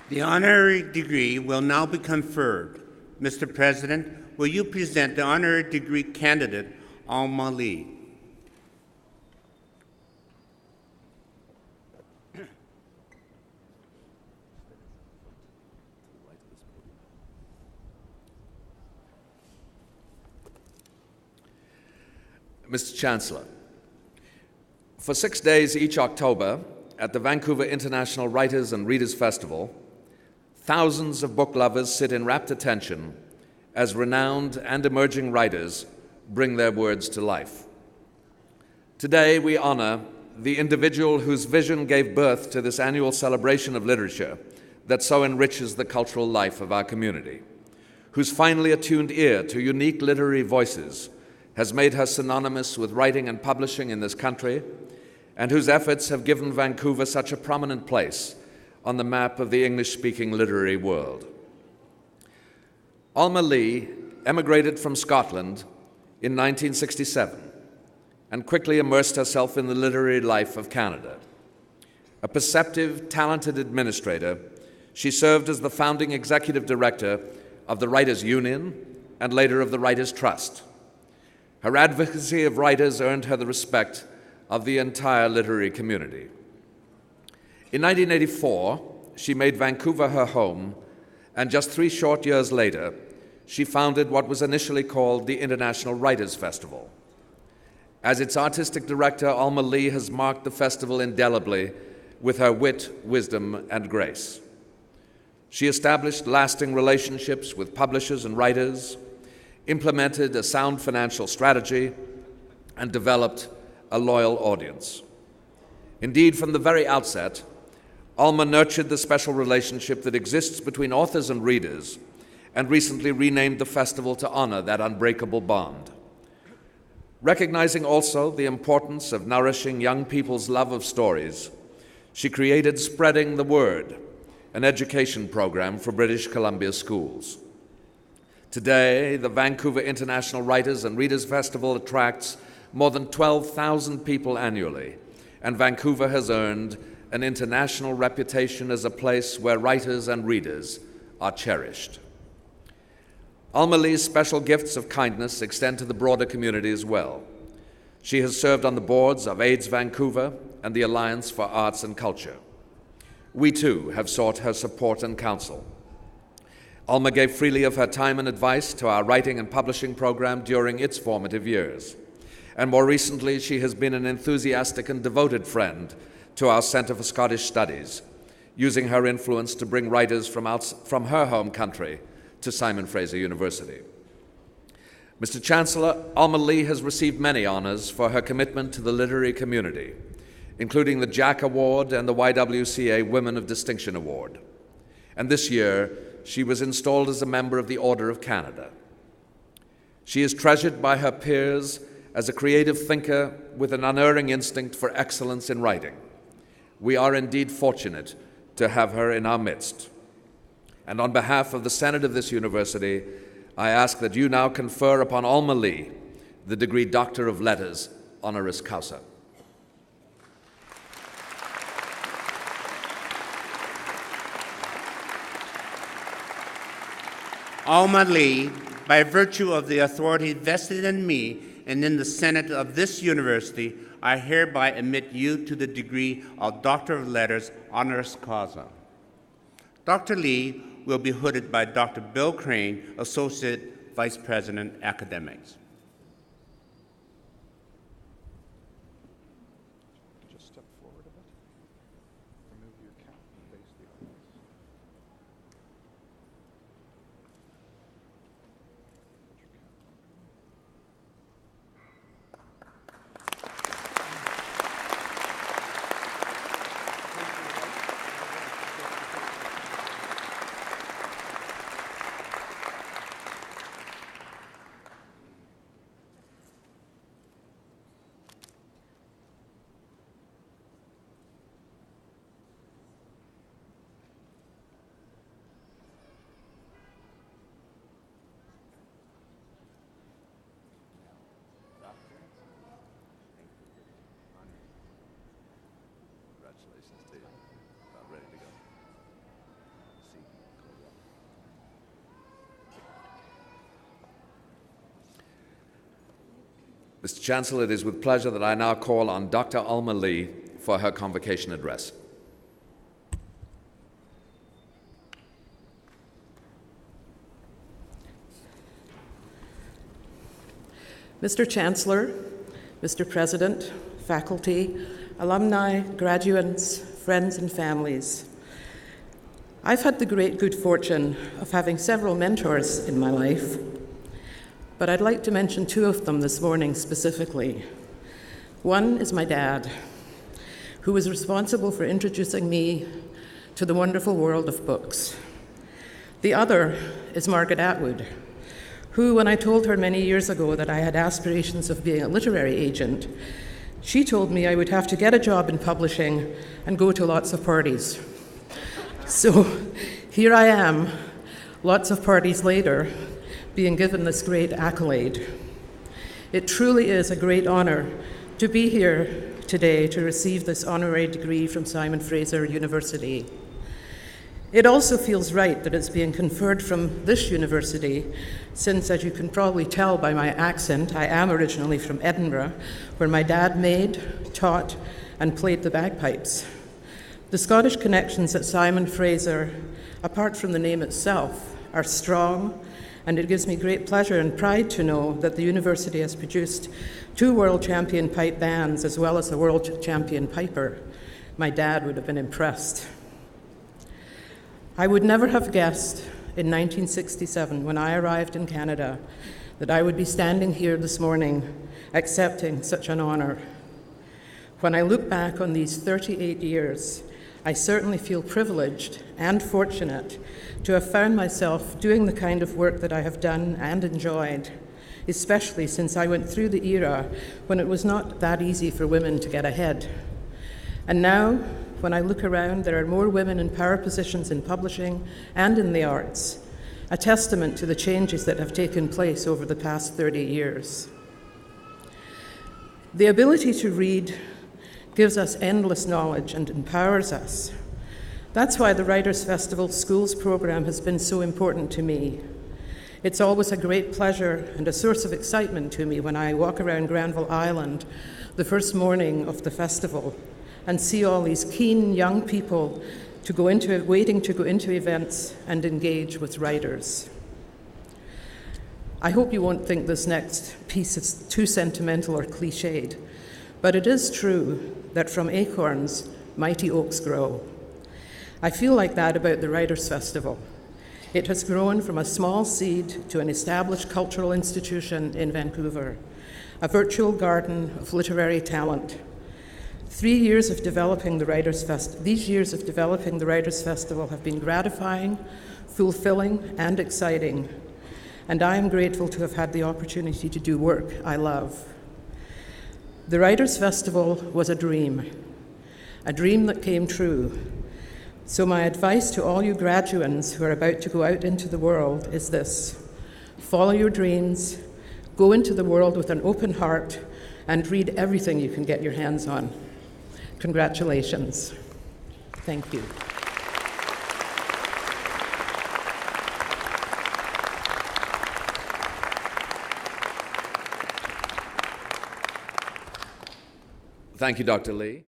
The honorary degree will now be conferred. Mr. President, will you present the honorary degree candidate, Alma Lee? Mr. Chancellor, for 6 days each October at the Vancouver International Writers and Readers Festival, thousands of book lovers sit in rapt attention as renowned and emerging writers bring their words to life. Today, we honor the individual whose vision gave birth to this annual celebration of literature that so enriches the cultural life of our community, whose finely attuned ear to unique literary voices has made her synonymous with writing and publishing in this country, and whose efforts have given Vancouver such a prominent place on the map of the English-speaking literary world. Alma Lee emigrated from Scotland in 1967 and quickly immersed herself in the literary life of Canada. A perceptive, talented administrator, she served as the founding executive director of the Writers' Union and later of the Writers' Trust. Her advocacy of writers earned her the respect of the entire literary community. In 1984, she made Vancouver her home, and just 3 short years later, she founded what was initially called the International Writers Festival. As its artistic director, Alma Lee has marked the festival indelibly with her wit, wisdom, and grace. She established lasting relationships with publishers and writers, implemented a sound financial strategy, and developed a loyal audience. Indeed, from the very outset, Alma nurtured the special relationship that exists between authors and readers, and recently renamed the festival to honor that unbreakable bond. Recognizing also the importance of nourishing young people's love of stories, she created Spreading the Word, an education program for British Columbia schools. Today, the Vancouver International Writers and Readers Festival attracts more than 12,000 people annually, and Vancouver has earned an international reputation as a place where writers and readers are cherished. Alma Lee's special gifts of kindness extend to the broader community as well. She has served on the boards of AIDS Vancouver and the Alliance for Arts and Culture. We too have sought her support and counsel. Alma gave freely of her time and advice to our writing and publishing program during its formative years. And more recently, she has been an enthusiastic and devoted friend to our Centre for Scottish Studies, using her influence to bring writers from her home country to Simon Fraser University. Mr. Chancellor, Alma Lee has received many honors for her commitment to the literary community, including the Jack Award and the YWCA Women of Distinction Award. And this year, she was installed as a member of the Order of Canada. She is treasured by her peers as a creative thinker with an unerring instinct for excellence in writing. We are indeed fortunate to have her in our midst. And on behalf of the Senate of this university, I ask that you now confer upon Alma Lee the degree Doctor of Letters, honoris causa. Alma Lee, by virtue of the authority vested in me and in the Senate of this university, I hereby admit you to the degree of Doctor of Letters, honoris causa. Dr. Lee will be hooded by Dr. Bill Crane, Associate Vice President, Academics. Just step forward a bit. Remove your cap and face the audience. Mr. Chancellor, it is with pleasure that I now call on Dr. Alma Lee for her convocation address. Mr. Chancellor, Mr. President, faculty, alumni, graduates, friends and families, I've had the great good fortune of having several mentors in my life, but I'd like to mention two of them this morning specifically. One is my dad, who was responsible for introducing me to the wonderful world of books. The other is Margaret Atwood, who, when I told her many years ago that I had aspirations of being a literary agent, she told me I would have to get a job in publishing and go to lots of parties. So here I am, lots of parties later, being given this great accolade. It truly is a great honor to be here today to receive this honorary degree from Simon Fraser University. It also feels right that it's being conferred from this university, since, as you can probably tell by my accent, I am originally from Edinburgh, where my dad made, taught, and played the bagpipes. The Scottish connections at Simon Fraser, apart from the name itself, are strong, and it gives me great pleasure and pride to know that the university has produced 2 world champion pipe bands as well as a world champion piper. My dad would have been impressed. I would never have guessed in 1967, when I arrived in Canada, that I would be standing here this morning accepting such an honor. When I look back on these 38 years, I certainly feel privileged and fortunate to have found myself doing the kind of work that I have done and enjoyed, especially since I went through the era when it was not that easy for women to get ahead. And now, when I look around, there are more women in power positions in publishing and in the arts, a testament to the changes that have taken place over the past 30 years. The ability to read gives us endless knowledge and empowers us. That's why the Writers' Festival Schools program has been so important to me. It's always a great pleasure and a source of excitement to me when I walk around Granville Island the first morning of the festival and see all these keen young people waiting to go into events and engage with writers. I hope you won't think this next piece is too sentimental or cliched, but it is true that from acorns, mighty oaks grow. I feel like that about the Writers' Festival. It has grown from a small seed to an established cultural institution in Vancouver, a virtual garden of literary talent. 3 years of developing the Writers' Festival, these years of developing the Writers' Festival have been gratifying, fulfilling, and exciting, and I am grateful to have had the opportunity to do work I love. The Writers' Festival was a dream that came true. So my advice to all you graduates who are about to go out into the world is this: follow your dreams, go into the world with an open heart, and read everything you can get your hands on. Congratulations. Thank you. Thank you, Dr. Lee.